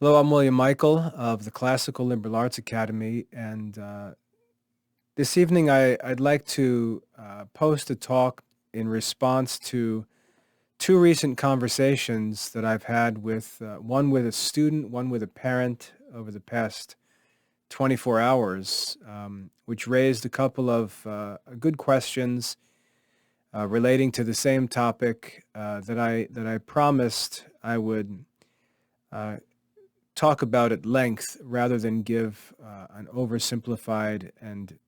Hello, I'm William Michael of the Classical Liberal Arts Academy, and this evening I'd like to post a talk in response to two recent conversations that I've had with one with a student, one with a parent over the past 24 hours, which raised a couple of good questions relating to the same topic that I promised I would uh, talk about at length rather than give an oversimplified and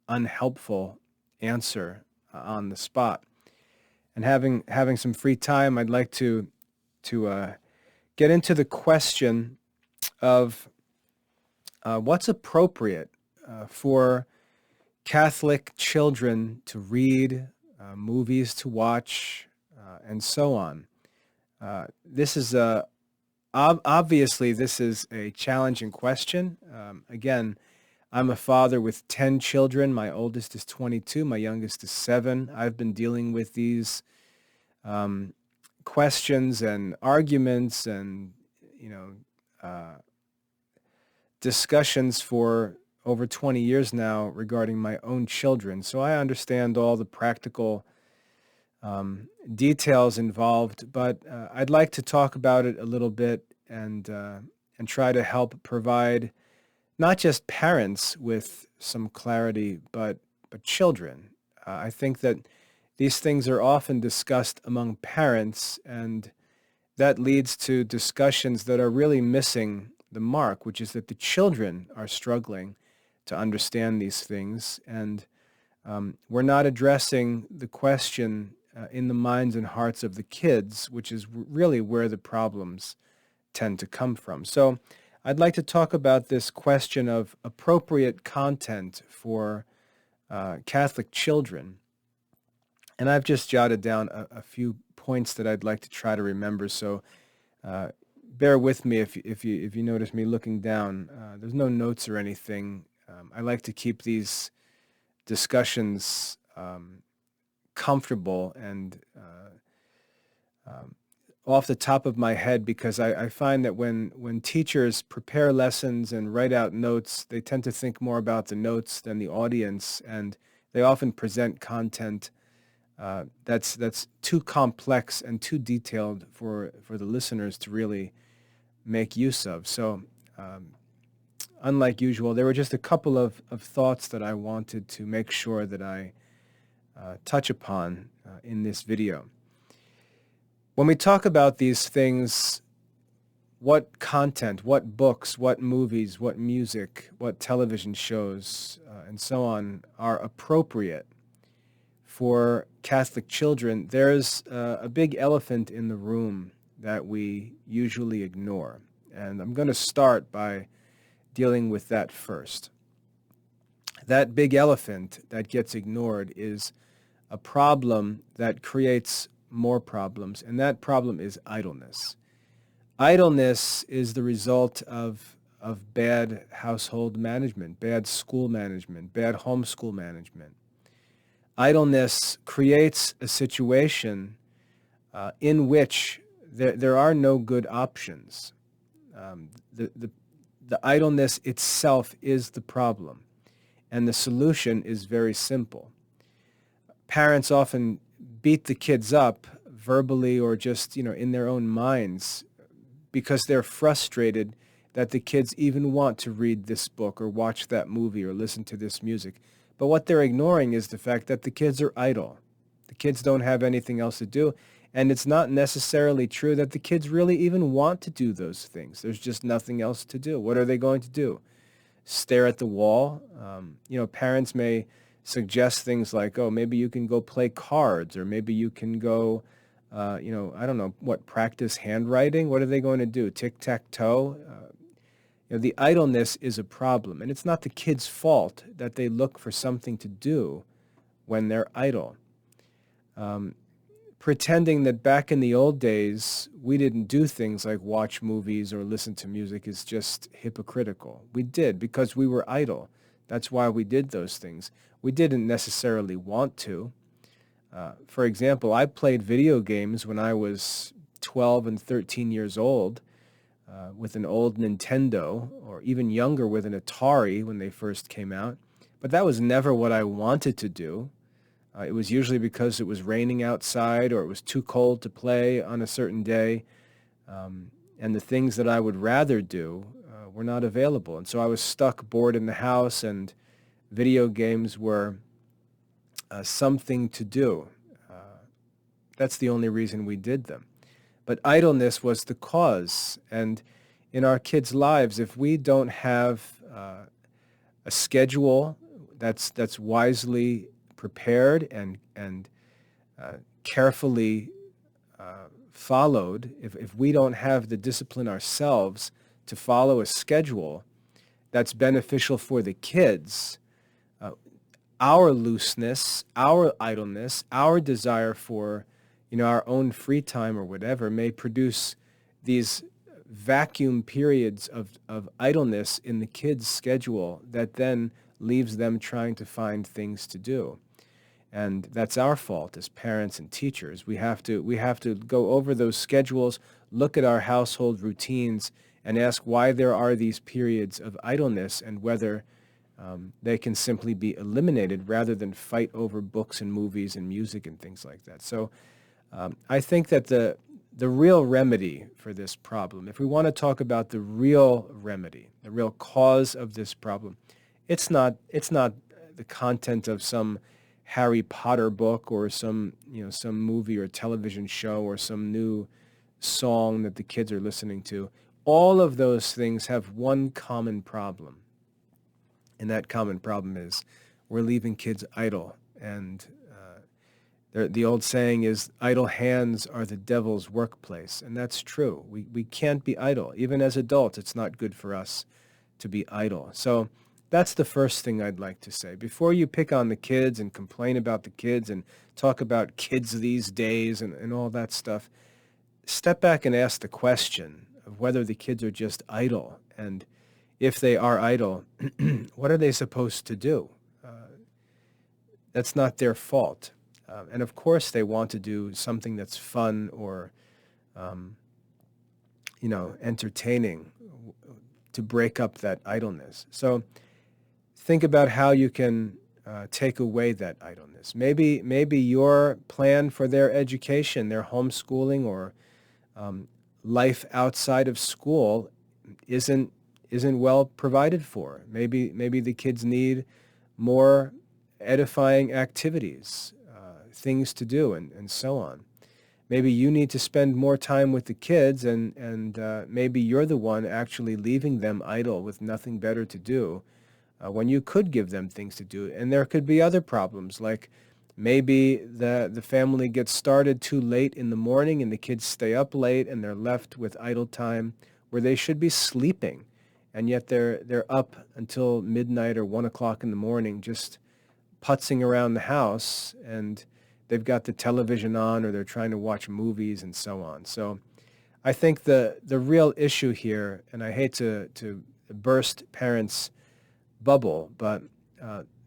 unhelpful answer on the spot. And having some free time, I'd like to get into the question of what's appropriate for Catholic children to read, movies to watch, and so on. This is a Obviously, this is a challenging question. Again, I'm a father with 10 children. My oldest is 22. My youngest is 7. I've been dealing with these um, questions and arguments and, you know, uh, discussions for over 20 years now regarding my own children. So I understand all the practical details involved, but I'd like to talk about it a little bit and try to help provide not just parents with some clarity, but children. I think that these things are often discussed among parents, and that leads to discussions that are really missing the mark, which is that the children are struggling to understand these things, and we're not addressing the question in the minds and hearts of the kids, which is really where the problems tend to come from. So I'd like to talk about this question of appropriate content for Catholic children. And I've just jotted down a few points that I'd like to try to remember. So bear with me if you notice me looking down. There's no notes or anything. I like to keep these discussions comfortable and off the top of my head, because I find that when teachers prepare lessons and write out notes, they tend to think more about the notes than the audience, and they often present content that's too complex and too detailed for the listeners to really make use of. So unlike usual, there were just a couple of thoughts that I wanted to make sure that I touch upon in this video. When we talk about these things, what content, what books, what movies, what music, what television shows, and so on are appropriate for Catholic children, there's a big elephant in the room that we usually ignore. And I'm going to start by dealing with that first. That big elephant that gets ignored is a problem that creates more problems, and that problem is idleness. Idleness is the result of bad household management, bad school management, bad homeschool management. Idleness creates a situation in which there are no good options. The idleness itself is the problem, and the solution is very simple. Parents often beat the kids up verbally or just, in their own minds because they're frustrated that the kids even want to read this book or watch that movie or listen to this music. But what they're ignoring is the fact that the kids are idle. The kids don't have anything else to do. And it's not necessarily true that the kids really even want to do those things. There's just nothing else to do. What are they going to do? Stare at the wall? Parents may suggest things like, oh, maybe you can go play cards, or maybe you can go, I don't know, practice handwriting? What are they going to do? Tic-tac-toe? The idleness is a problem, and it's not the kids' fault that they look for something to do when they're idle. Pretending that back in the old days we didn't do things like watch movies or listen to music is just hypocritical. We did, because we were idle. That's why we did those things. We didn't necessarily want to. For example, I played video games when I was 12 and 13 years old. with an old Nintendo, or even younger with an Atari when they first came out. But that was never what I wanted to do. It was usually because it was raining outside or it was too cold to play on a certain day. And the things that I would rather do were not available. And so I was stuck bored in the house, and video games were something to do. That's the only reason we did them. But idleness was the cause. And in our kids' lives, if we don't have a schedule that's wisely prepared and carefully followed, if we don't have the discipline ourselves to follow a schedule that's beneficial for the kids, our looseness, our idleness, our desire for our own free time or whatever may produce these vacuum periods of idleness in the kids' schedule that then leaves them trying to find things to do. And that's our fault as parents and teachers. We have to go over those schedules, look at our household routines, and ask why there are these periods of idleness and whether they can simply be eliminated rather than fight over books and movies and music and things like that. So I think that the real remedy for this problem, if we want to talk about the real remedy, the real cause of this problem, it's not the content of some Harry Potter book or some movie or television show or some new song that the kids are listening to. All of those things have one common problem. And that common problem is we're leaving kids idle. And the old saying is, idle hands are the devil's workplace. And that's true. We can't be idle. Even as adults, it's not good for us to be idle. So that's the first thing I'd like to say. Before you pick on the kids and complain about the kids and talk about kids these days and all that stuff, step back and ask the question of whether the kids are just idle. And if they are idle, what are they supposed to do? That's not their fault. And of course they want to do something that's fun or, entertaining to break up that idleness. So think about how you can take away that idleness. Maybe your plan for their education, their homeschooling or life outside of school isn't well provided for. Maybe the kids need more edifying activities, things to do, and so on. Maybe you need to spend more time with the kids, and maybe you're the one actually leaving them idle with nothing better to do when you could give them things to do. And there could be other problems, like maybe the family gets started too late in the morning and the kids stay up late and they're left with idle time where they should be sleeping, and yet they're up until midnight or 1 o'clock in the morning just putzing around the house, and they've got the television on or they're trying to watch movies and so on. So I think the real issue here, and I hate to burst parents' bubble, but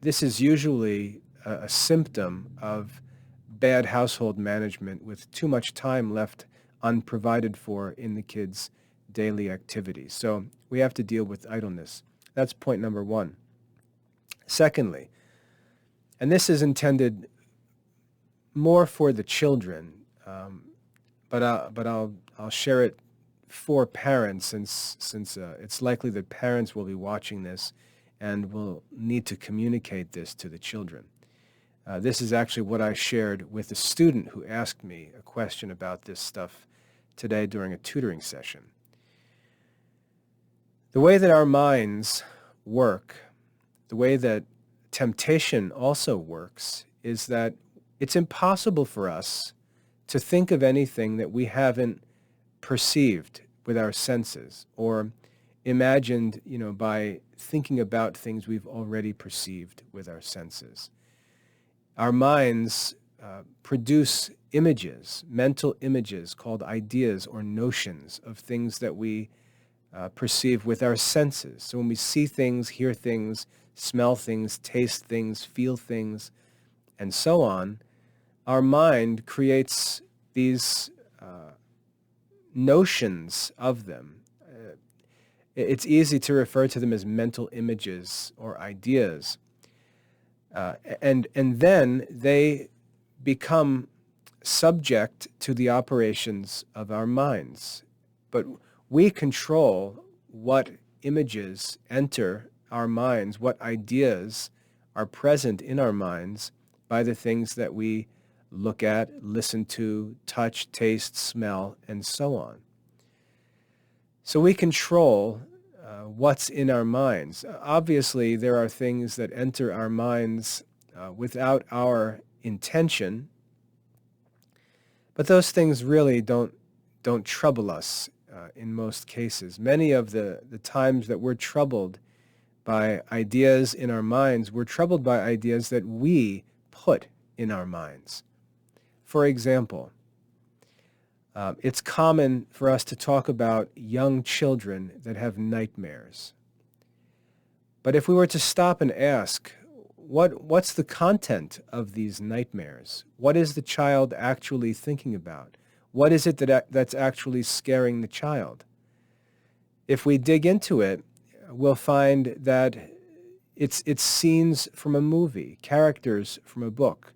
this is usually a symptom of bad household management with too much time left unprovided for in the kids' daily activities. So we have to deal with idleness. That's point number one. Secondly, and this is intended more for the children, but I'll share it for parents since it's likely that parents will be watching this and will need to communicate this to the children. This is actually what I shared with a student who asked me a question about this stuff today during a tutoring session. The way that our minds work, the way that temptation also works, is that it's impossible for us to think of anything that we haven't perceived with our senses or imagined, by thinking about things we've already perceived with our senses. Our minds produce images, mental images called ideas or notions of things that we perceive with our senses. So when we see things, hear things, smell things, taste things, feel things, and so on, our mind creates these notions of them. It's easy to refer to them as mental images or ideas. And then they become subject to the operations of our minds. But we control what images enter our minds, what ideas are present in our minds by the things that we look at, listen to, touch, taste, smell, and so on. So we control what's in our minds. Obviously, there are things that enter our minds without our intention, but those things really don't trouble us in most cases. Many of the times that we're troubled by ideas in our minds, we're troubled by ideas that we put in our minds. For example, it's common for us to talk about young children that have nightmares. But if we were to stop and ask, what's the content of these nightmares? What is the child actually thinking about? What is it that's actually scaring the child? If we dig into it, we'll find that it's scenes from a movie, characters from a book,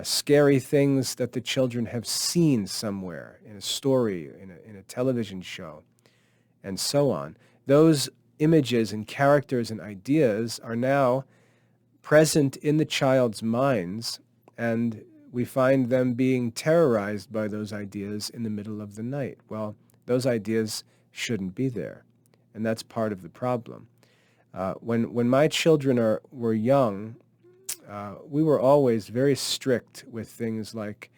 scary things that the children have seen somewhere in a story, in a television show, and so on. Those images and characters and ideas are now present in the child's minds, and we find them being terrorized by those ideas in the middle of the night. Well, those ideas shouldn't be there, and that's part of the problem. When my children were young, we were always very strict with things like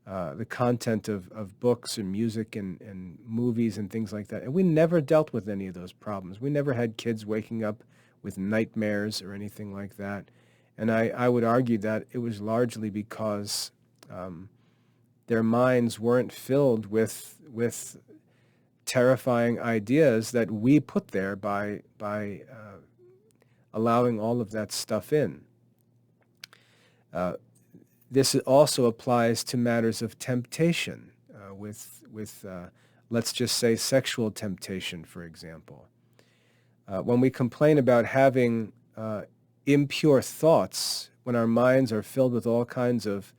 the content of books and music and movies and things like that. And we never dealt with any of those problems. We never had kids waking up with nightmares or anything like that. And I would argue that it was largely because their minds weren't filled with terrifying ideas that we put there by allowing all of that stuff in. This also applies to matters of temptation, with let's just say sexual temptation, for example. When we complain about having impure thoughts, when our minds are filled with all kinds of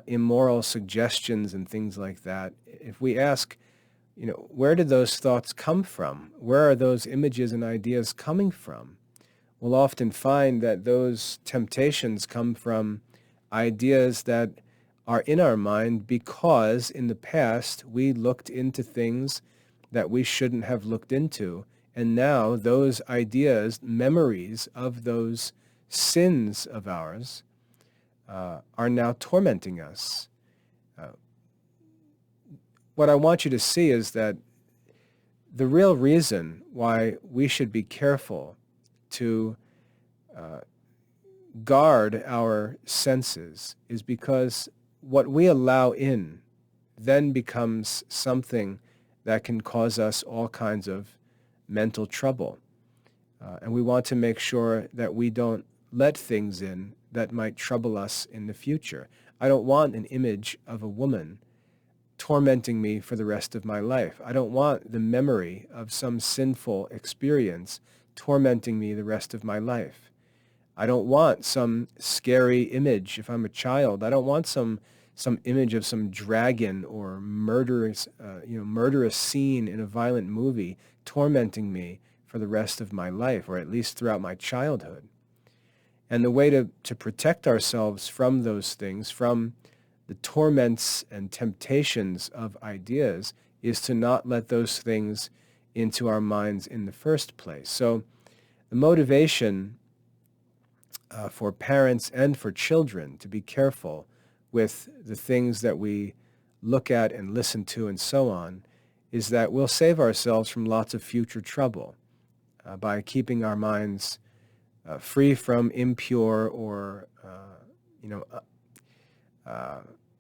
immoral suggestions and things like that, if we ask, where did those thoughts come from? Where are those images and ideas coming from? We'll often find that those temptations come from ideas that are in our mind because in the past we looked into things that we shouldn't have looked into. And now those ideas, memories of those sins of ours are now tormenting us. What I want you to see is that the real reason why we should be careful to guard our senses is because what we allow in then becomes something that can cause us all kinds of mental trouble. And we want to make sure that we don't let things in that might trouble us in the future. I don't want an image of a woman tormenting me for the rest of my life. I don't want the memory of some sinful experience tormenting me the rest of my life. I don't want some scary image if I'm a child. I don't want some image of some dragon or murderous scene in a violent movie tormenting me for the rest of my life, or at least throughout my childhood. And the way to protect ourselves from those things, from the torments and temptations of ideas, is to not let those things into our minds in the first place. So the motivation for parents and for children to be careful with the things that we look at and listen to and so on is that we'll save ourselves from lots of future trouble by keeping our minds free from impure or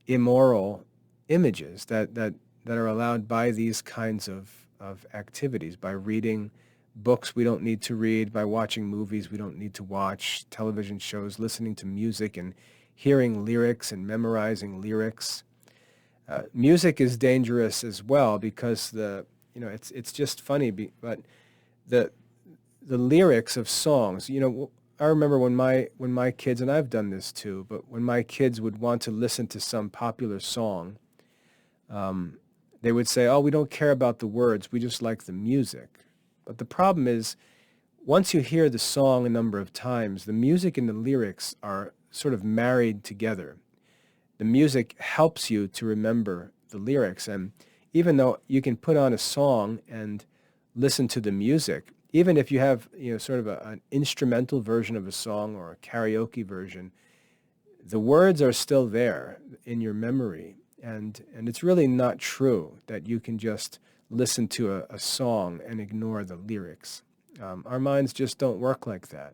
immoral images that are allowed by these kinds of activities, by reading books we don't need to read, by watching movies we don't need to watch, television shows, listening to music and hearing lyrics and memorizing lyrics. Music is dangerous as well because it's just funny, but the the lyrics of songs, I remember when my kids, and I've done this too, but when my kids would want to listen to some popular song, um, they would say, "Oh, we don't care about the words, we just like the music." But the problem is, once you hear the song a number of times, the music and the lyrics are sort of married together. The music helps you to remember the lyrics. And even though you can put on a song and listen to the music, even if you have, sort of an instrumental version of a song or a karaoke version, the words are still there in your memory. And it's really not true that you can just listen to a song and ignore the lyrics. Our minds just don't work like that.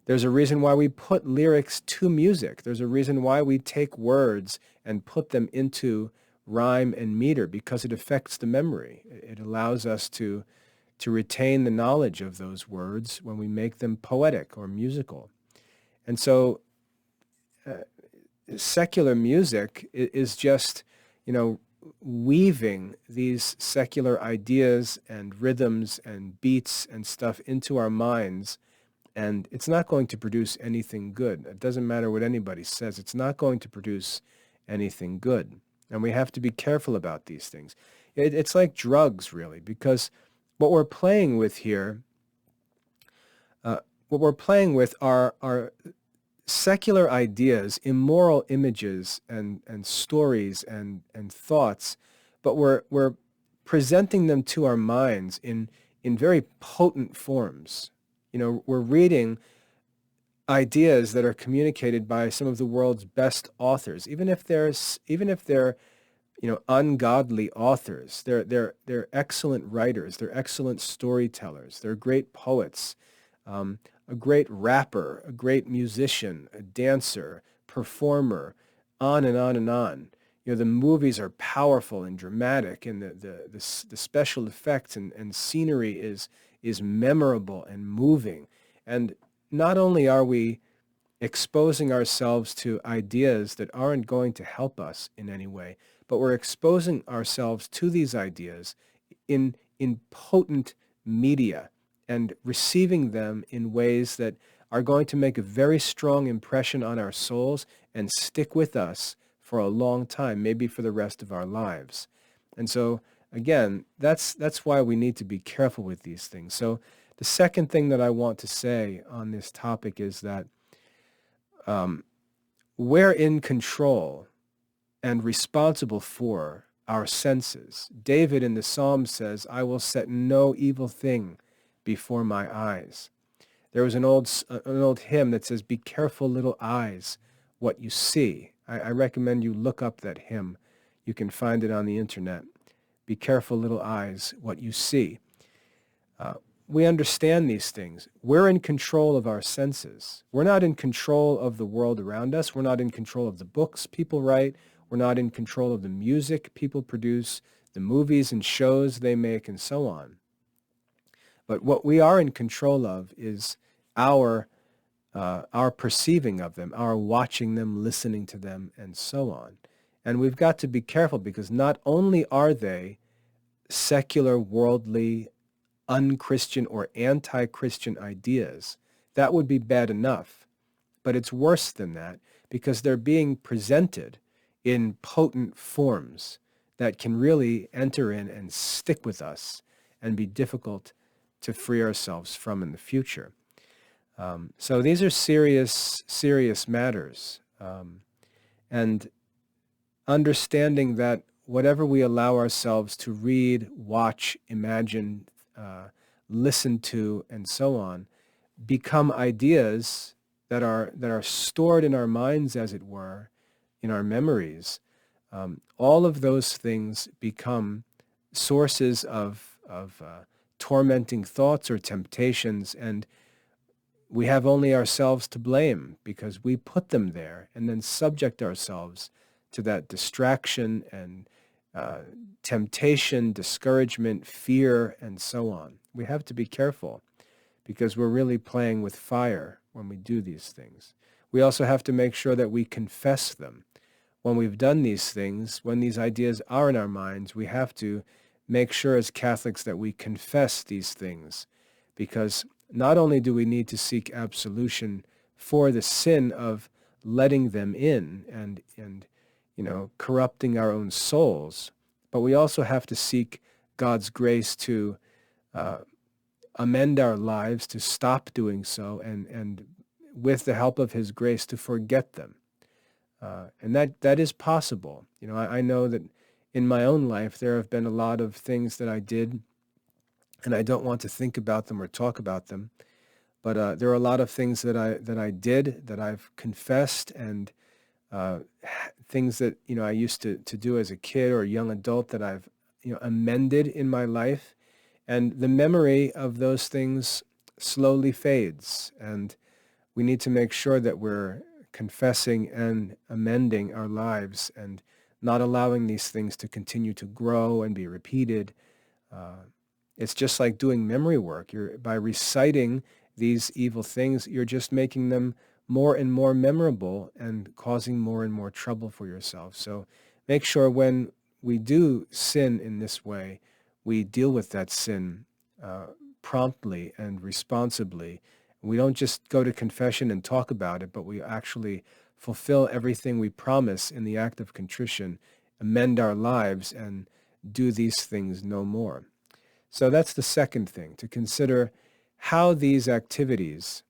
There's a reason why we put lyrics to music. There's a reason why we take words and put them into rhyme and meter, because it affects the memory. It allows us to retain the knowledge of those words when we make them poetic or musical. And so uh, secular music is just, weaving these secular ideas and rhythms and beats and stuff into our minds, and it's not going to produce anything good. It doesn't matter what anybody says. It's not going to produce anything good. And we have to be careful about these things. It's like drugs, really, because what we're playing with here, what we're playing with are secular ideas, immoral images and stories and thoughts, but we're presenting them to our minds in very potent forms. We're reading ideas that are communicated by some of the world's best authors, even if they're ungodly authors. They're excellent writers. They're excellent storytellers. They're great poets. A great rapper, a great musician, a dancer, performer, on and on and on. The movies are powerful and dramatic, and the special effects and scenery is memorable and moving. And not only are we exposing ourselves to ideas that aren't going to help us in any way, but we're exposing ourselves to these ideas in potent media and receiving them in ways that are going to make a very strong impression on our souls and stick with us for a long time, maybe for the rest of our lives. And so, again, that's why we need to be careful with these things. So the second thing that I want to say on this topic is that we're in control and responsible for our senses. David in the Psalm says, "I will set no evil thing before my eyes." There was an old hymn that says, "Be careful, little eyes, what you see." I recommend you look up that hymn. You can find it on the internet. Be careful, little eyes, what you see. We understand these things. We're in control of our senses. We're not in control of the world around us. We're not in control of the books people write. We're not in control of the music people produce, the movies and shows they make, and so on. But what we are in control of is our perceiving of them, our watching them, listening to them, and so on. And we've got to be careful, because not only are they secular, worldly, unchristian, or anti-Christian ideas, that would be bad enough. But it's worse than that, because they're being presented in potent forms that can really enter in and stick with us and be difficult to free ourselves from in the future. So these are serious, serious matters. And understanding that whatever we allow ourselves to read, watch, imagine, listen to, and so on, become ideas that are stored in our minds, as it were, in our memories. All of those things become sources of tormenting thoughts or temptations, and we have only ourselves to blame, because we put them there and then subject ourselves to that distraction and temptation, discouragement, fear, and so on. We have to be careful, because we're really playing with fire when we do these things. We also have to make sure that we confess them. When we've done these things, when these ideas are in our minds, we have to make sure as Catholics that we confess these things, because not only do we need to seek absolution for the sin of letting them in and corrupting our own souls, but we also have to seek God's grace to uh, amend our lives, to stop doing so, and with the help of His grace to forget them. And that is possible. I know that in my own life there have been a lot of things that I did, and I don't want to think about them or talk about them. But there are a lot of things that I did that I've confessed, and things that I used to do as a kid or a young adult that I've amended in my life, and the memory of those things slowly fades, and we need to make sure that we're confessing and amending our lives and not allowing these things to continue to grow and be repeated. Uh, it's just like doing memory work. By reciting these evil things, you're just making them more and more memorable and causing more and more trouble for yourself. So make sure when we do sin in this way, we deal with that sin uh, promptly and responsibly. We don't just go to confession and talk about it, but we actually fulfill everything we promise in the act of contrition, amend our lives, and do these things no more. So that's the second thing, to consider how these activities,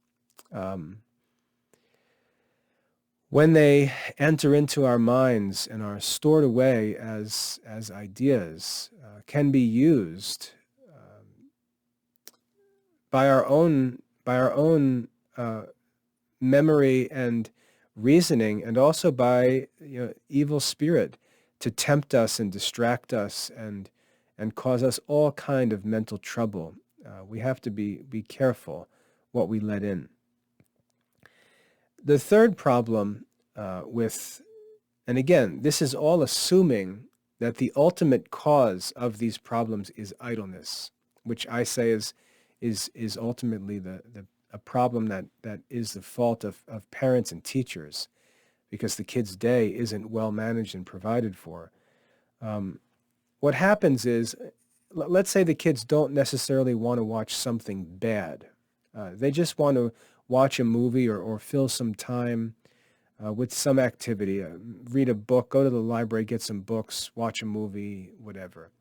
when they enter into our minds and are stored away as ideas, can be used by our own memory and reasoning, and also by evil spirit to tempt us and distract us and cause us all kind of mental trouble. We have to be careful what we let in. The third problem and again, this is all assuming that the ultimate cause of these problems is idleness, which I say is ultimately a problem that is the fault of parents and teachers, because the kid's day isn't well managed and provided for. What happens is, let's say the kids don't necessarily want to watch something bad. They just want to watch a movie or fill some time with some activity, read a book, go to the library, get some books, watch a movie, whatever.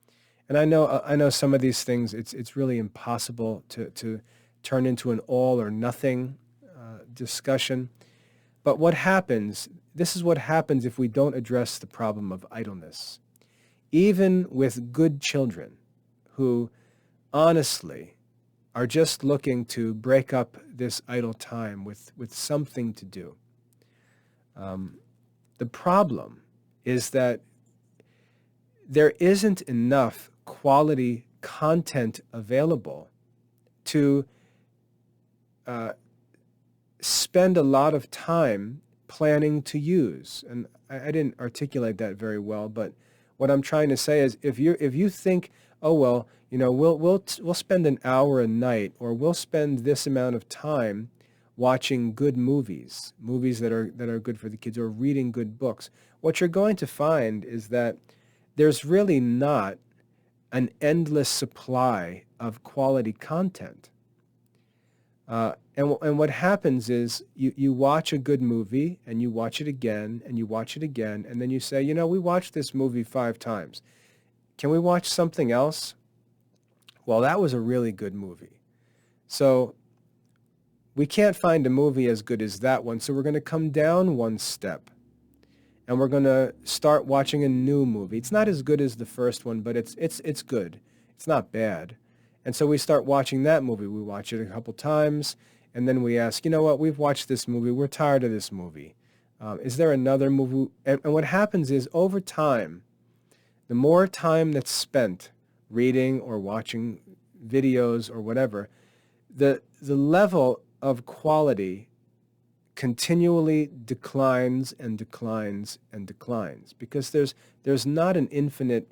And I know some of these things, it's really impossible to turn into an all or nothing discussion. But this is what happens if we don't address the problem of idleness. Even with good children who honestly are just looking to break up this idle time with something to do. The problem is that there isn't enough quality content available to spend a lot of time planning to use. And I didn't articulate that very well, but what I'm trying to say is, if you think, oh well, we'll spend an hour a night, or we'll spend this amount of time watching good movies that are good for the kids, or reading good books, what you're going to find is that there's really not an endless supply of quality content. And what happens is you watch a good movie, and you watch it again, and you watch it again, and then you say, we watched this movie 5 times. Can we watch something else? Well, that was a really good movie. So we can't find a movie as good as that one, so we're going to come down one step, and we're going to start watching a new movie. It's not as good as the first one, but it's good. It's not bad. And so we start watching that movie. We watch it a couple times, and then we ask, what, we've watched this movie. We're tired of this movie. Is there another movie? And what happens is, over time, the more time that's spent reading or watching videos or whatever, the level of quality continually declines and declines and declines, because there's not an infinite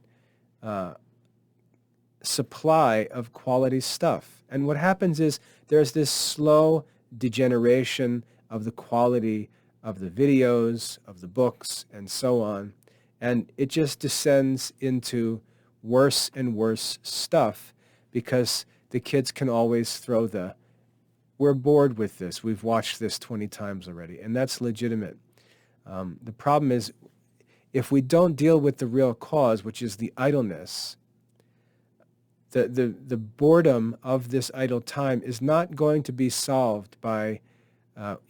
supply of quality stuff. And what happens is, there's this slow degeneration of the quality of the videos, of the books, and so on. And it just descends into worse and worse stuff because the kids can always throw we're bored with this. We've watched this 20 times already, and that's legitimate. The problem is if we don't deal with the real cause, which is the idleness, the boredom of this idle time is not going to be solved by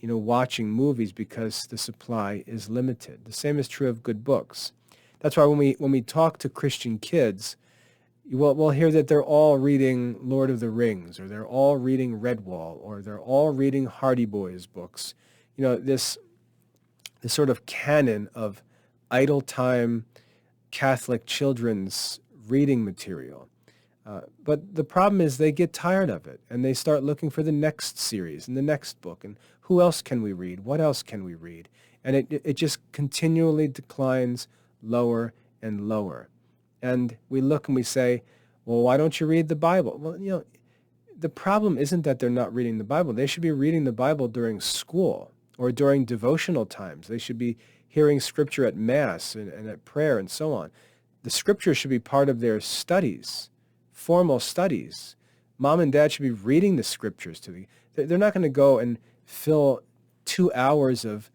watching movies because the supply is limited. The same is true of good books. That's why when we talk to Christian kids, we'll hear that they're all reading Lord of the Rings, or they're all reading Redwall, or they're all reading Hardy Boys books. This sort of canon of idle time Catholic children's reading material. But the problem is they get tired of it, and they start looking for the next series and the next book, and who else can we read? What else can we read? And it just continually declines lower and lower. And we look and we say, well, why don't you read the Bible? Well, the problem isn't that they're not reading the Bible. They should be reading the Bible during school or during devotional times. They should be hearing scripture at Mass and at prayer and so on. The scripture should be part of their studies, formal studies. Mom and dad should be reading the scriptures to them. They're not going to go and fill 2 hours of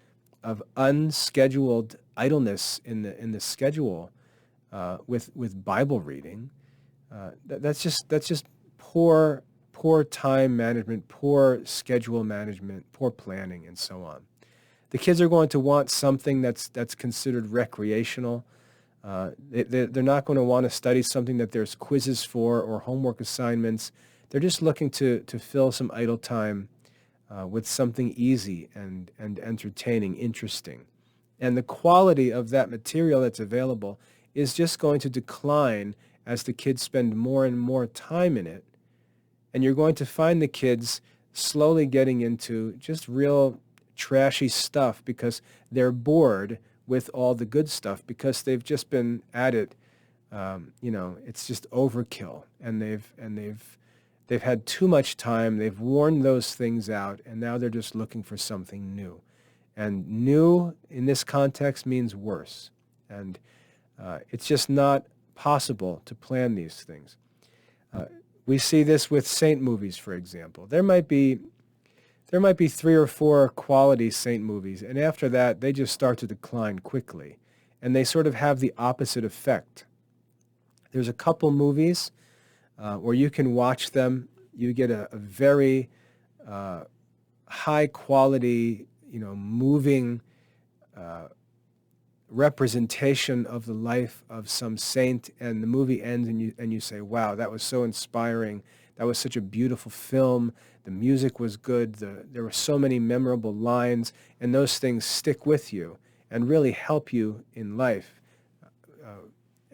unscheduled idleness in the schedule with Bible reading. That's just poor time management, poor schedule management, poor planning, and so on. The kids are going to want something that's considered recreational. They're not going to want to study something that there's quizzes for or homework assignments. They're just looking to fill some idle time with something easy and entertaining, interesting. And the quality of that material that's available is just going to decline as the kids spend more and more time in it. And you're going to find the kids slowly getting into just real trashy stuff because they're bored with all the good stuff because they've just been at it. It's just overkill, and they've had too much time. They've worn those things out, and now they're just looking for something new. And new in this context means worse. And it's just not possible to plan these things. We see this with saint movies, for example. There might be 3 or 4 quality saint movies, and after that, they just start to decline quickly. And they sort of have the opposite effect. There's a couple movies where you can watch them. You get a very high quality, moving representation of the life of some saint, and the movie ends and you say, wow, that was so inspiring. That was such a beautiful film. The music was good. There were so many memorable lines, and those things stick with you and really help you in life.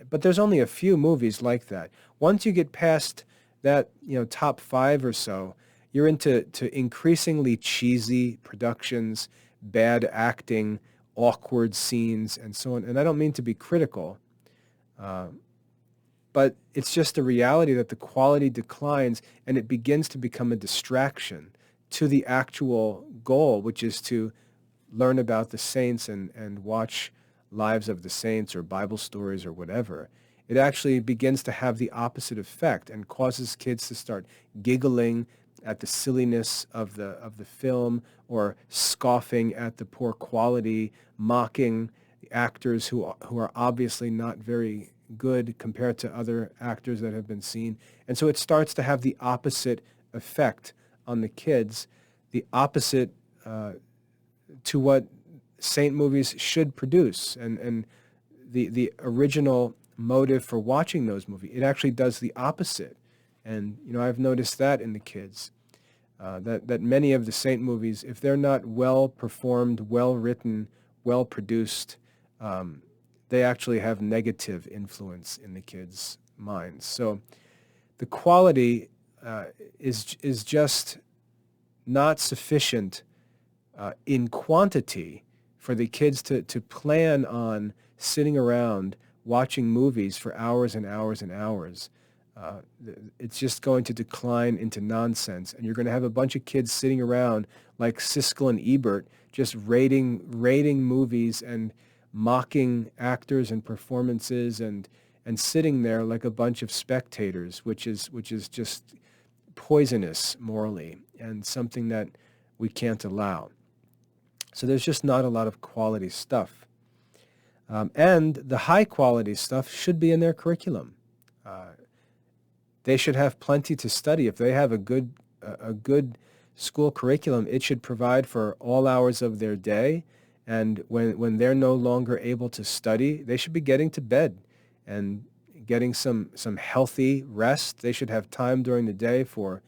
But there's only a few movies like that. Once you get past that, top 5 or so, you're into increasingly cheesy productions, bad acting, awkward scenes, and so on. And I don't mean to be critical, but it's just a reality that the quality declines and it begins to become a distraction to the actual goal, which is to learn about the saints and watch lives of the saints or Bible stories or whatever. It actually begins to have the opposite effect and causes kids to start giggling at the silliness of the film, or scoffing at the poor quality, mocking the actors who are obviously not very good compared to other actors that have been seen. And so it starts to have the opposite effect on the kids, the opposite to what saint movies should produce, and the original motive for watching those movies. It actually does the opposite. And I've noticed that in the kids, that many of the saint movies, if they're not well performed, well written, well produced, they actually have negative influence in the kids' minds. So the quality is just not sufficient in quantity for the kids to plan on sitting around watching movies for hours and hours and hours. It's just going to decline into nonsense, and you're going to have a bunch of kids sitting around like Siskel and Ebert, just rating movies and mocking actors and performances and and sitting there like a bunch of spectators, which is just poisonous morally and something that we can't allow. So there's just not a lot of quality stuff. And the high quality stuff should be in their curriculum. They should have plenty to study. If they have a good school curriculum, it should provide for all hours of their day. And when they're no longer able to study, they should be getting to bed and getting some healthy rest. They should have time during the day for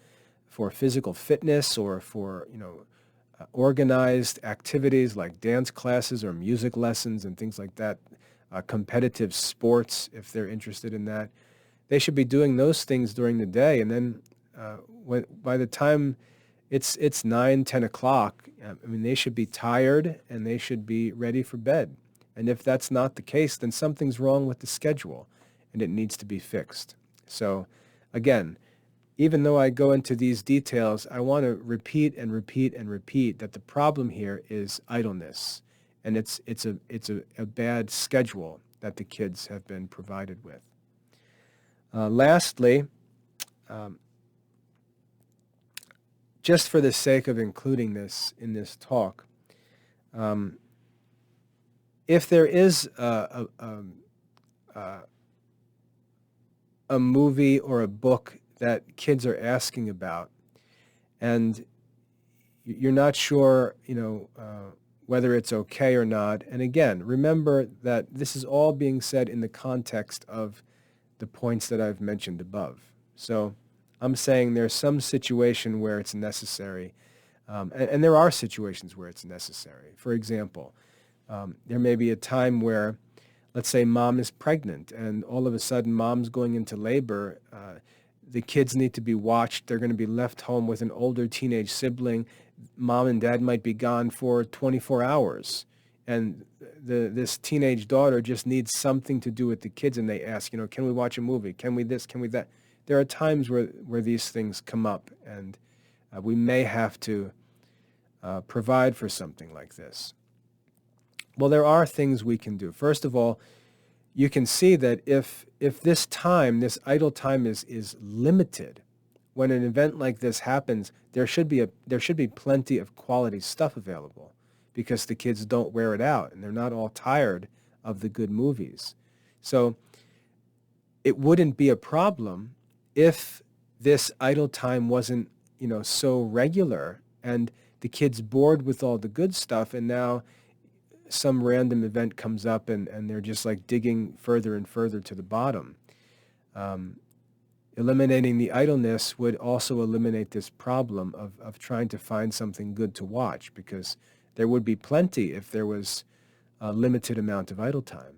physical fitness or for organized activities like dance classes or music lessons and things like that, competitive sports if they're interested in that. They should be doing those things during the day, and then by the time it's 9, 10 o'clock, I mean, they should be tired and they should be ready for bed. And if that's not the case, then something's wrong with the schedule and it needs to be fixed. So again, even though I go into these details, I want to repeat and repeat and repeat that the problem here is idleness, and it's a bad schedule that the kids have been provided with. Lastly, just for the sake of including this in this talk, if there is a movie or a book that kids are asking about, and you're not sure, whether it's okay or not. And again, remember that this is all being said in the context of the points that I've mentioned above. So I'm saying there's some situation where it's necessary, and there are situations where it's necessary. For example, there may be a time where, let's say mom is pregnant and all of a sudden mom's going into labor. The kids need to be watched. They're going to be left home with an older teenage sibling. Mom and dad might be gone for 24 hours. And this teenage daughter just needs something to do with the kids, and they ask, can we watch a movie? Can we this? Can we that? There are times where these things come up, and we may have to provide for something like this. Well, there are things we can do. First of all, you can see that if this time, this idle time is limited, when an event like this happens, there should be plenty of quality stuff available, because the kids don't wear it out and they're not all tired of the good movies. So it wouldn't be a problem if this idle time wasn't, so regular and the kids bored with all the good stuff, and now some random event comes up and they're just like digging further and further to the bottom. Eliminating the idleness would also eliminate this problem of trying to find something good to watch, because there would be plenty if there was a limited amount of idle time.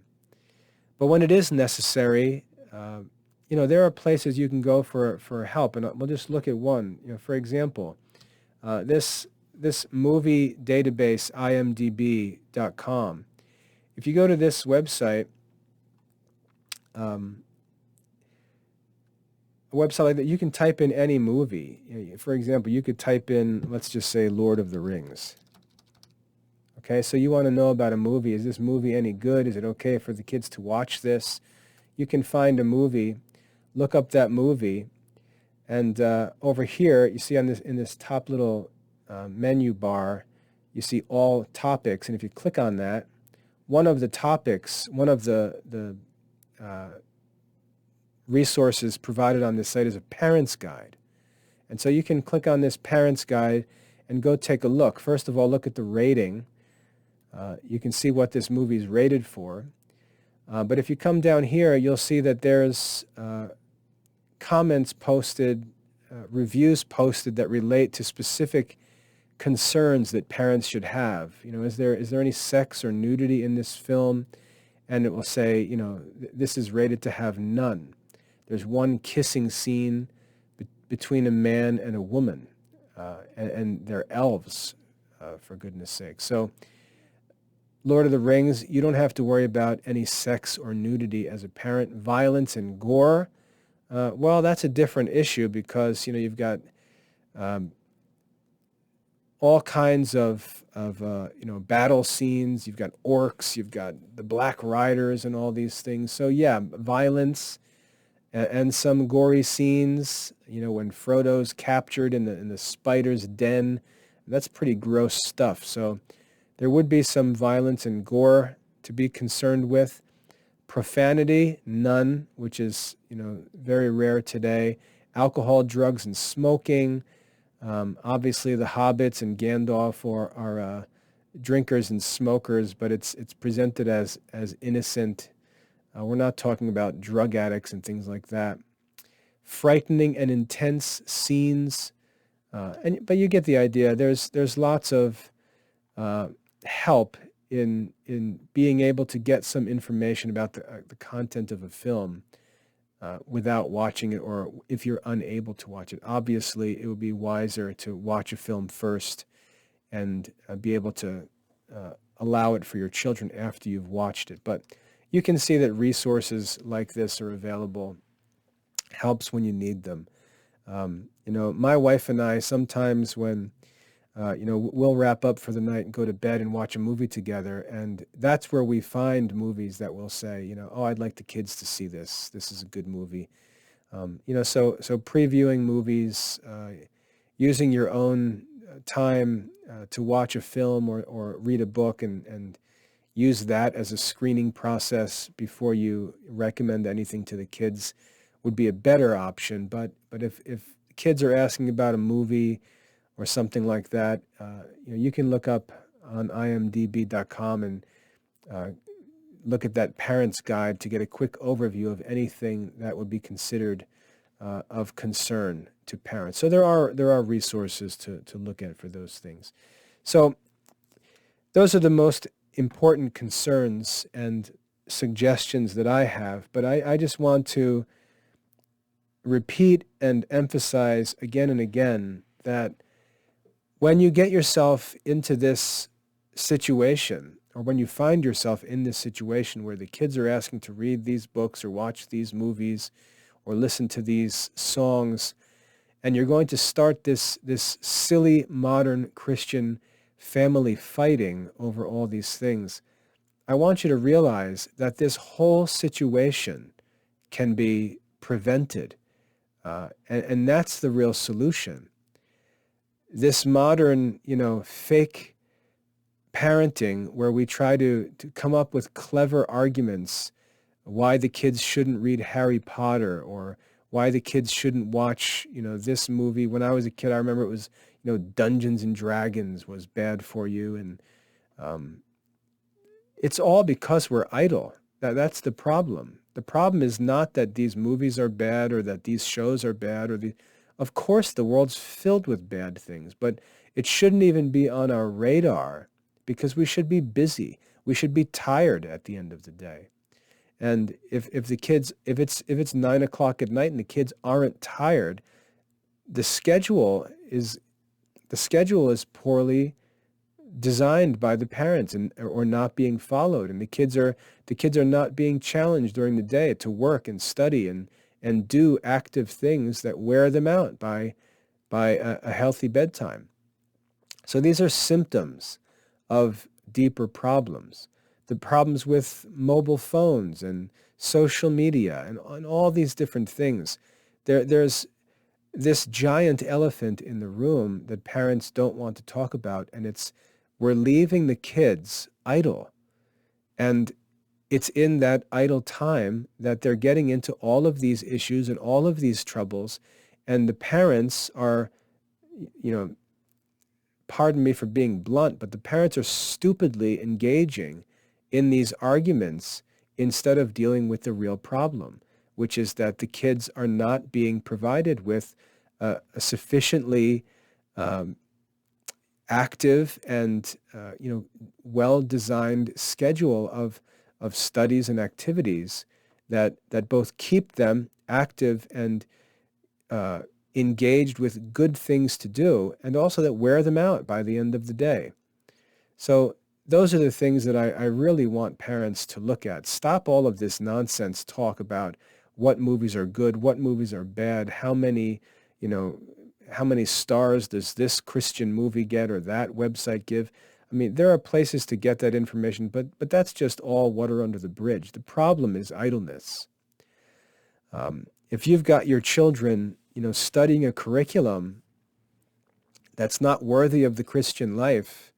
But when it is necessary, there are places you can go for help, and we'll just look at one. For example, this movie database, imdb.com. If you go to this website, a website like that, you can type in any movie. For example, you could type in, let's just say, Lord of the Rings. Okay, so you want to know about a movie. Is this movie any good? Is it okay for the kids to watch this? You can find a movie, look up that movie, and over here, you see in this top little menu bar, you see all topics, and if you click on that, one of the topics, one of the resources provided on this site is a parent's guide. And so you can click on this parent's guide and go take a look. First of all, look at the rating. You can see what this movie is rated for. But if you come down here, you'll see that there's comments posted, reviews posted that relate to specific concerns that parents should have. Is there any sex or nudity in this film? And it will say, this is rated to have none. There's one kissing scene between a man and a woman, and they're elves, for goodness sake. So Lord of the Rings, you don't have to worry about any sex or nudity as a parent. Violence and gore, well, that's a different issue, because you've got all kinds of battle scenes. You've got orcs, you've got the Black Riders, and all these things. So yeah, violence and some gory scenes. When Frodo's captured in the spider's den, that's pretty gross stuff. So there would be some violence and gore to be concerned with. Profanity, none, which is very rare today. Alcohol, drugs, and smoking. Obviously, the hobbits and Gandalf are drinkers and smokers, but it's presented as innocent. We're not talking about drug addicts and things like that. Frightening and intense scenes, but you get the idea. There's lots of help in being able to get some information about the content of a film without watching it, or if you're unable to watch it. Obviously, it would be wiser to watch a film first and be able to allow it for your children after you've watched it. But you can see that resources like this are available. Helps when you need them. My wife and I sometimes when we'll wrap up for the night and go to bed and watch a movie together. And that's where we find movies that will say, oh, I'd like the kids to see this. This is a good movie. So previewing movies, using your own time to watch a film or read a book and use that as a screening process before you recommend anything to the kids would be a better option. But if kids are asking about a movie or something like that, you can look up on imdb.com and look at that parent's guide to get a quick overview of anything that would be considered of concern to parents. So there are resources to look at for those things. So those are the most important concerns and suggestions that I have, but I just want to repeat and emphasize again and again that when you get yourself into this situation, or when you find yourself in this situation where the kids are asking to read these books or watch these movies or listen to these songs, and you're going to start this silly modern Christian family fighting over all these things, I want you to realize that this whole situation can be prevented. And that's the real solution. This modern, fake parenting where we try to come up with clever arguments why the kids shouldn't read Harry Potter or why the kids shouldn't watch, this movie. When I was a kid, I remember it was, Dungeons and Dragons was bad for you. And it's all because we're idle. That's the problem. The problem is not that these movies are bad or that these shows are bad of course the world's filled with bad things, but it shouldn't even be on our radar because we should be busy. We should be tired at the end of the day. And if it's 9 o'clock at night and the kids aren't tired, the schedule is poorly designed by the parents or not being followed, and the kids are not being challenged during the day to work and study and do active things that wear them out by a healthy bedtime. So these are symptoms of deeper problems. The problems with mobile phones and social media and all these different things. There's this giant elephant in the room that parents don't want to talk about, and we're leaving the kids idle. And it's in that idle time that they're getting into all of these issues and all of these troubles. And the parents are, pardon me for being blunt, but the parents are stupidly engaging in these arguments instead of dealing with the real problem, which is that the kids are not being provided with a sufficiently active and well-designed schedule of studies and activities that both keep them active and engaged with good things to do, and also that wear them out by the end of the day. So those are the things that I really want parents to look at. Stop all of this nonsense talk about what movies are good, what movies are bad, how many how many stars does this Christian movie get or that website give? I mean, there are places to get that information, but that's just all water under the bridge. The problem is idleness. If you've got your children, studying a curriculum that's not worthy of the Christian life,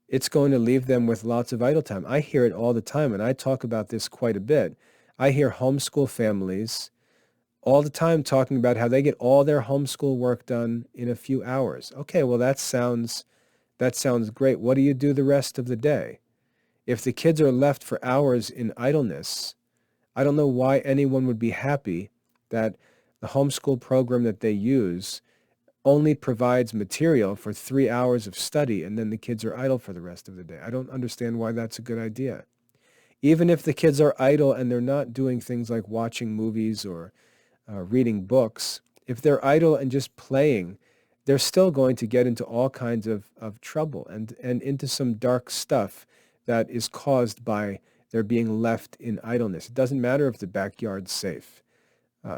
it's going to leave them with lots of idle time. I hear it all the time, and I talk about this quite a bit. I hear homeschool families all the time talking about how they get all their homeschool work done in a few hours. Okay, well, that sounds great. What do you do the rest of the day? If the kids are left for hours in idleness, I don't know why anyone would be happy that the homeschool program that they use only provides material for 3 hours of study and then the kids are idle for the rest of the day. I don't understand why that's a good idea. Even if the kids are idle and they're not doing things like watching movies or reading books, if they're idle and just playing, they're still going to get into all kinds of trouble and into some dark stuff that is caused by their being left in idleness. It doesn't matter if the backyard's safe.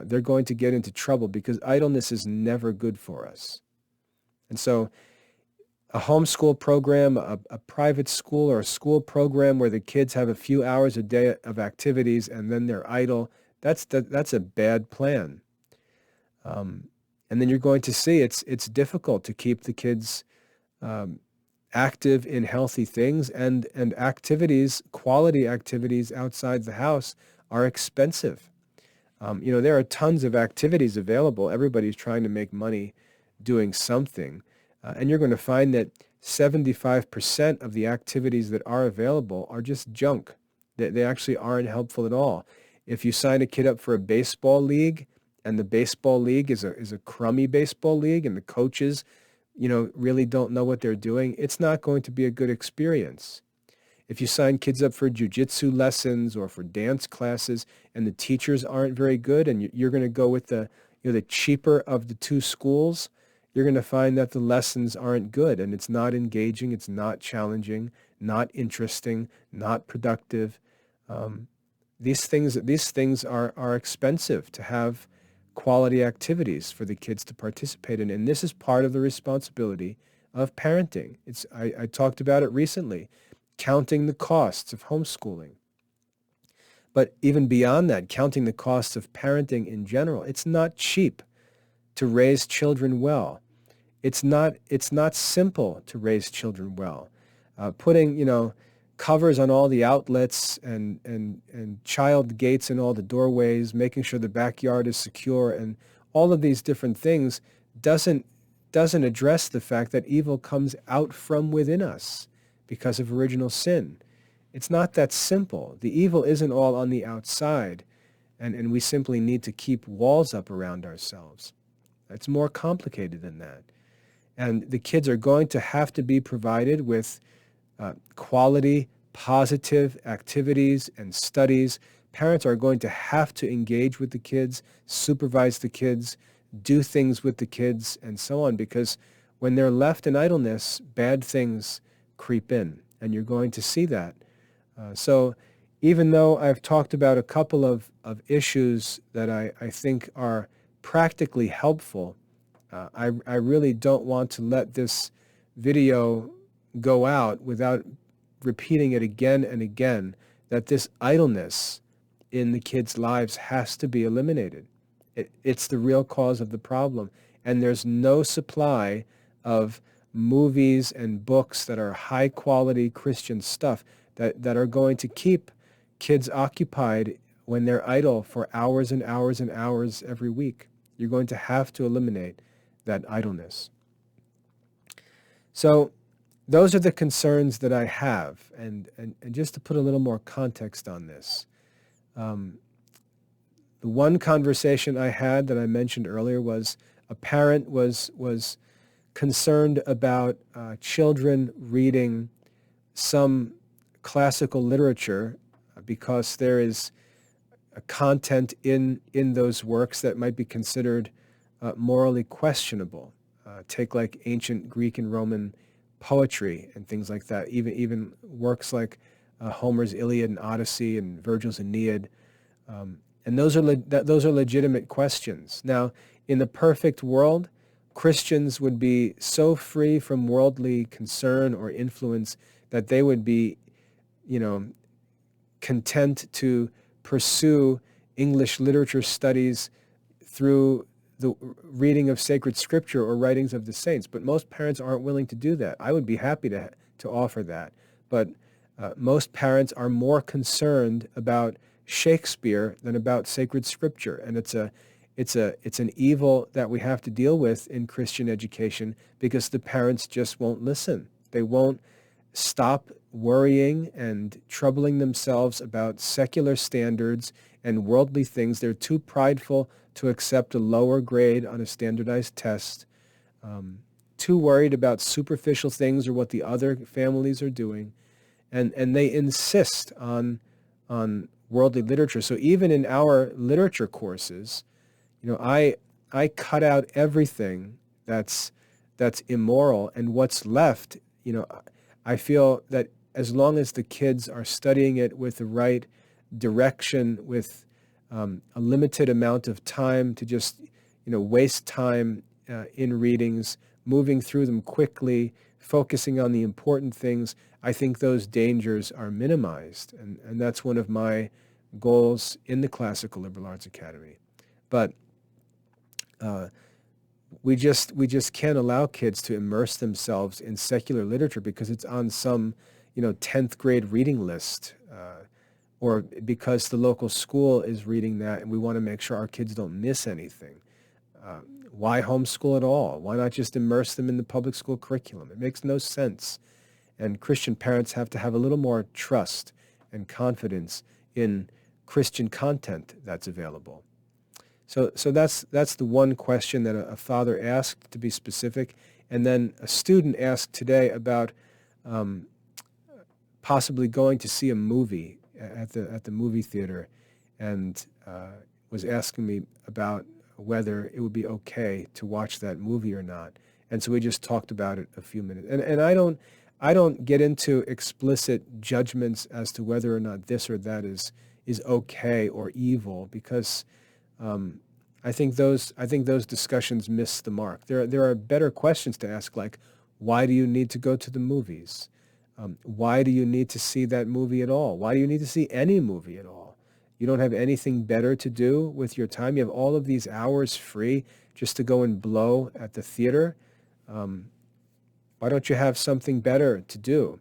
They're going to get into trouble because idleness is never good for us. And so a homeschool program, a private school or a school program where the kids have a few hours a day of activities and then they're idle, that's a bad plan. And then you're going to see it's difficult to keep the kids active in healthy things, and activities, quality activities outside the house are expensive. There are tons of activities available. Everybody's trying to make money doing something. And you're going to find that 75% of the activities that are available are just junk. They actually aren't helpful at all. If you sign a kid up for a baseball league, and the baseball league is a crummy baseball league, and the coaches, really don't know what they're doing, it's not going to be a good experience. If you sign kids up for jujitsu lessons or for dance classes, and the teachers aren't very good, and you're going to go with the cheaper of the two schools, you're going to find that the lessons aren't good, and it's not engaging, it's not challenging, not interesting, not productive. These things are expensive to have quality activities for the kids to participate in, and this is part of the responsibility of parenting. I talked about it recently, counting the costs of homeschooling. But even beyond that, counting the costs of parenting in general, it's not cheap to raise children well. It's not simple to raise children well. Putting covers on all the outlets and child gates in all the doorways, making sure the backyard is secure, and all of these different things doesn't address the fact that evil comes out from within us because of original sin. It's not that simple. The evil isn't all on the outside, and we simply need to keep walls up around ourselves. It's more complicated than that. And the kids are going to have to be provided with quality, positive activities and studies. Parents are going to have to engage with the kids, supervise the kids, do things with the kids, and so on, because when they're left in idleness, bad things creep in, and you're going to see that. So even though I've talked about a couple of issues that I think are practically helpful, I really don't want to let this video go out without repeating it again and again, that this idleness in the kids' lives has to be eliminated. It's the real cause of the problem. And there's no supply of movies and books that are high-quality Christian stuff that are going to keep kids occupied when they're idle for hours and hours and hours every week. You're going to have to eliminate that idleness. So those are the concerns that I have. And just to put a little more context on this, the one conversation I had that I mentioned earlier was a parent was concerned about children reading some classical literature because there is a content in those works that might be considered morally questionable. Take like ancient Greek and Roman poetry and things like that, even works like Homer's Iliad and Odyssey and Virgil's Aeneid. And those are legitimate questions. Now, in the perfect world, Christians would be so free from worldly concern or influence that they would be, you know, content to pursue English literature studies through the reading of sacred scripture or writings of the saints. But most parents aren't willing to do that. I would be happy to offer that. But most parents are more concerned about Shakespeare than about sacred scripture. And it's an evil that we have to deal with in Christian education because the parents just won't listen. They won't stop worrying and troubling themselves about secular standards and worldly things. They're too prideful to accept a lower grade on a standardized test, too worried about superficial things or what the other families are doing, and they insist on worldly literature. So even in our literature courses, I cut out everything that's immoral, and what's left, I feel that as long as the kids are studying it with the right direction, with a limited amount of time to just, waste time in readings, moving through them quickly, focusing on the important things, I think those dangers are minimized. And that's one of my goals in the Classical Liberal Arts Academy. But we just can't allow kids to immerse themselves in secular literature because it's on some 10th grade reading list, or because the local school is reading that and we want to make sure our kids don't miss anything. Why homeschool at all? Why not just immerse them in the public school curriculum? It makes no sense. And Christian parents have to have a little more trust and confidence in Christian content that's available. So that's the one question that a father asked, to be specific. And then a student asked today about possibly going to see a movie at the movie theater, and was asking me about whether it would be okay to watch that movie or not. And so we just talked about it a few minutes. And I don't get into explicit judgments as to whether or not this or that is okay or evil, because I think those discussions miss the mark. There are better questions to ask, like, why do you need to go to the movies? Why do you need to see that movie at all? Why do you need to see any movie at all? You don't have anything better to do with your time? You have all of these hours free just to go and blow at the theater? Why don't you have something better to do?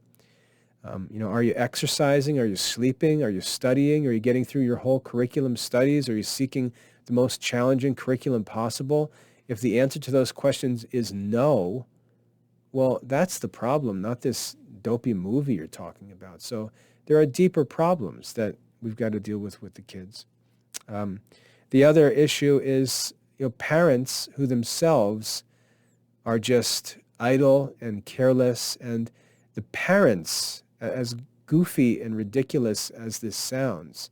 Are you exercising? Are you sleeping? Are you studying? Are you getting through your whole curriculum studies? Are you seeking the most challenging curriculum possible? If the answer to those questions is no, well, that's the problem, not this dopey movie you're talking about. So there are deeper problems that we've got to deal with the kids. The other issue is, parents who themselves are just idle and careless, and the parents, as goofy and ridiculous as this sounds,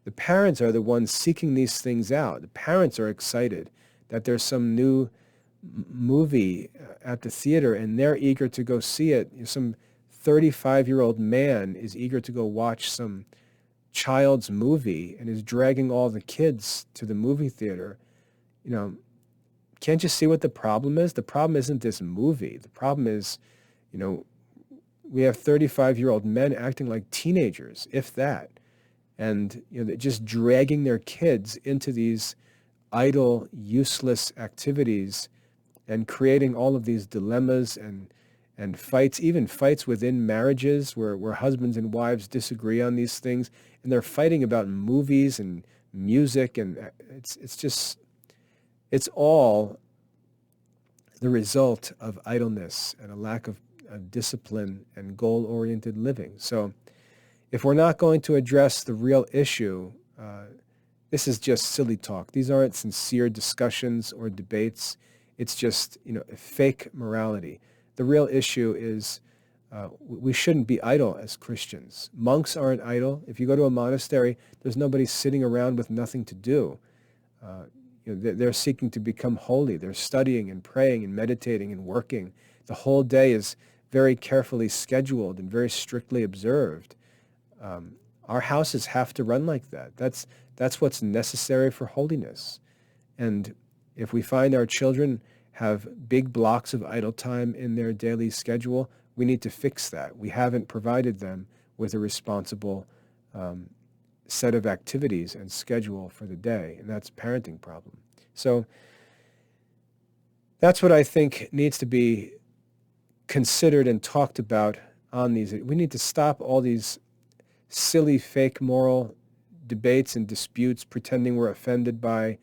the parents are the ones seeking these things out. The parents are excited that there's some new movie at the theater, and they're eager to go see it. Some 35-year-old man is eager to go watch some child's movie and is dragging all the kids to the movie theater. Can't you see what the problem is? The problem isn't this movie. The problem is, we have 35-year-old men acting like teenagers, if that. And they're just dragging their kids into these idle, useless activities and creating all of these dilemmas and fights, even fights within marriages where husbands and wives disagree on these things, and they're fighting about movies and music, and it's all the result of idleness and a lack of discipline and goal-oriented living. So if we're not going to address the real issue, this is just silly talk. These aren't sincere discussions or debates. It's just, fake morality. The real issue is we shouldn't be idle as Christians. Monks aren't idle. If you go to a monastery, there's nobody sitting around with nothing to do. They're seeking to become holy. They're studying and praying and meditating and working. The whole day is very carefully scheduled and very strictly observed. Our houses have to run like that. That's what's necessary for holiness. And if we find our children have big blocks of idle time in their daily schedule. We need to fix that. We haven't provided them with a responsible um, set of activities and schedule for the day, and that's a parenting problem. So that's what I think needs to be considered and talked about on these. We need to stop all these silly, fake moral debates and disputes, pretending we're offended by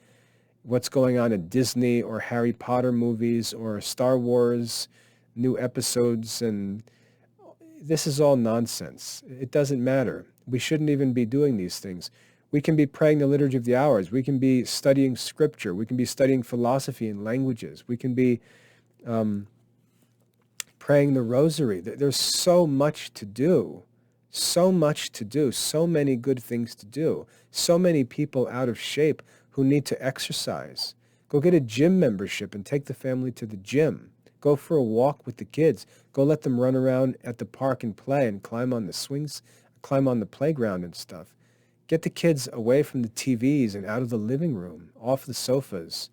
what's going on at Disney or Harry Potter movies or Star Wars new episodes. And this is all nonsense. It doesn't matter. We shouldn't even be doing these things. We can be praying the Liturgy of the Hours. We can be studying Scripture. We can be studying philosophy and languages. We can be praying the Rosary. There's so much to do. So much to do. So many good things to do. So many people out of shape who need to exercise. Go get a gym membership and take the family to the gym. Go for a walk with the kids. Go let them run around at the park and play and climb on the swings, climb on the playground and stuff. Get the kids away from the TVs and out of the living room, off the sofas.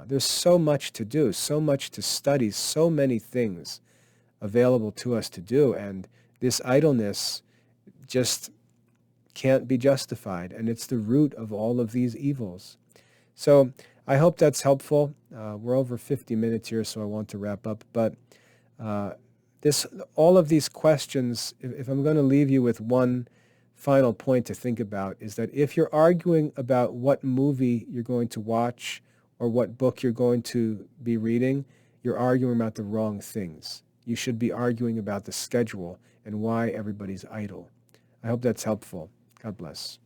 There's so much to do, so much to study, so many things available to us to do. And this idleness just can't be justified. And it's the root of all of these evils. So I hope that's helpful. We're over 50 minutes here, so I want to wrap up. But all of these questions, if I'm going to leave you with one final point to think about, is that if you're arguing about what movie you're going to watch or what book you're going to be reading, you're arguing about the wrong things. You should be arguing about the schedule and why everybody's idle. I hope that's helpful. God bless.